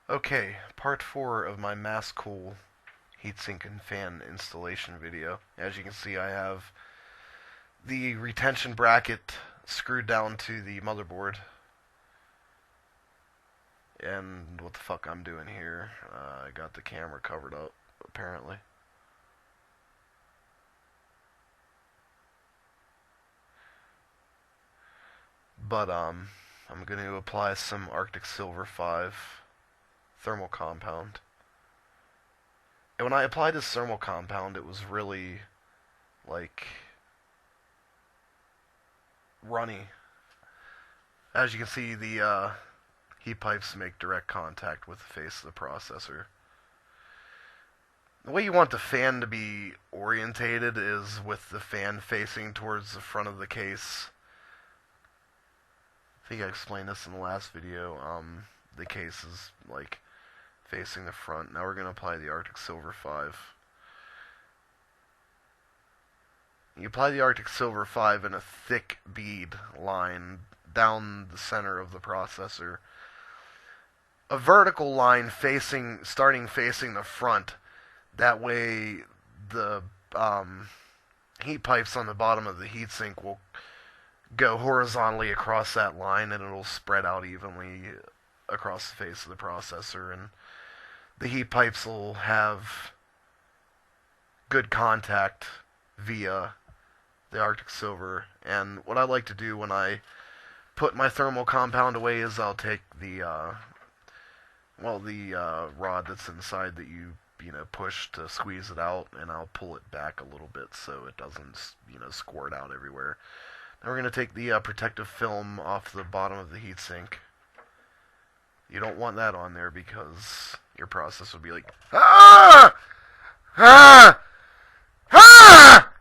Okay, part 4 of my Masscool heatsink and fan installation video. As you can see, I have the retention bracket screwed down to the motherboard. And what the fuck I'm doing here, I got the camera covered up, apparently. But, I'm going to apply some Arctic Silver 5 thermal compound. And when I applied this thermal compound, it was really, like, runny. As you can see, the heat pipes make direct contact with the face of the processor. The way you want the fan to be orientated is with the fan facing towards the front of the case. I think I explained this in the last video. The case is, like, facing the front. Now we're going to apply the Arctic Silver 5. You apply the Arctic Silver 5 in a thick bead line down the center of the processor. A vertical line starting facing the front. That way the heat pipes on the bottom of the heatsink will go horizontally across that line, and it'll spread out evenly across the face of the processor, and the heat pipes will have good contact via the Arctic Silver. And what I like to do when I put my thermal compound away is I'll take the rod that's inside that you push to squeeze it out, and I'll pull it back a little bit so it doesn't squirt out everywhere. Now we're going to take the protective film off the bottom of the heatsink. You don't want that on there because your process will be like, ah! Ah! Ah!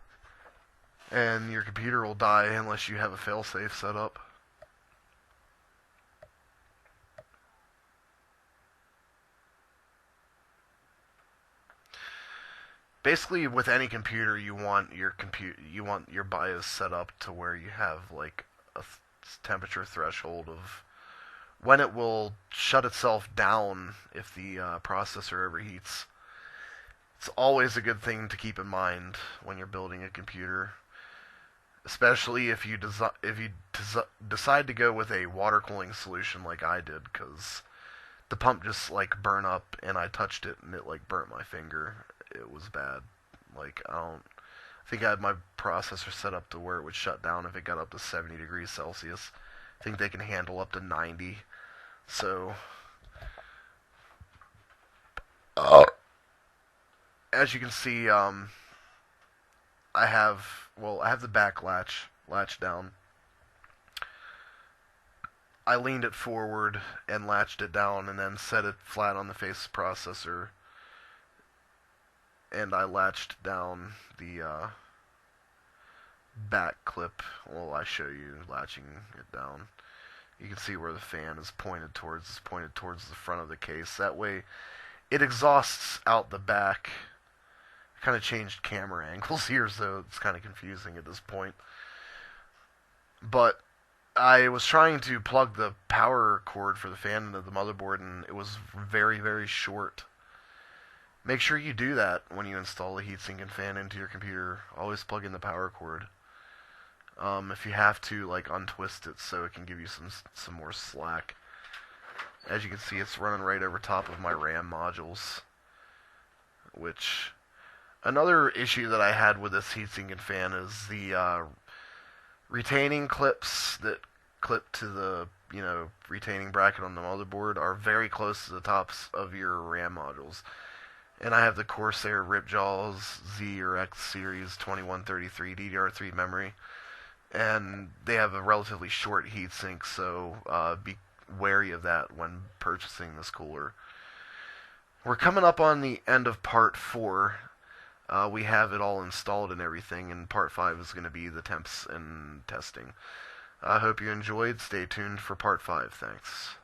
And your computer will die unless you have a failsafe set up. Basically, with any computer, you want your BIOS set up to where you have like a temperature threshold of when it will shut itself down if the processor overheats. It's always a good thing to keep in mind when you're building a computer, especially if you decide to go with a water cooling solution like I did, because the pump just like burned up, and I touched it and it like burnt my finger. It was bad. Like, I think I had my processor set up to where it would shut down if it got up to 70 degrees Celsius. I think they can handle up to 90. So, as you can see, I have the back latch down. I leaned it forward and latched it down, and then set it flat on the face of the processor. And I latched down the back clip. Well, I show you latching it down. You can see where the fan is pointed towards. It's pointed towards the front of the case. That way, it exhausts out the back. I kind of changed camera angles here, so it's kind of confusing at this point. But I was trying to plug the power cord for the fan into the motherboard, and it was very, very short. Make sure you do that when you install a heatsink and fan into your computer. Always plug in the power cord. If you have to, like, untwist it so it can give you some more slack. As you can see, it's running right over top of my RAM modules. Which, another issue that I had with this heatsink and fan is the retaining clips that clip to the retaining bracket on the motherboard are very close to the tops of your RAM modules. And I have the Corsair Ripjaws Z or X Series 2133 DDR3 memory, and they have a relatively short heatsink, so be wary of that when purchasing this cooler. We're coming up on the end of part 4. We have it all installed and everything, and part 5 is going to be the temps and testing. I hope you enjoyed. Stay tuned for part 5. Thanks.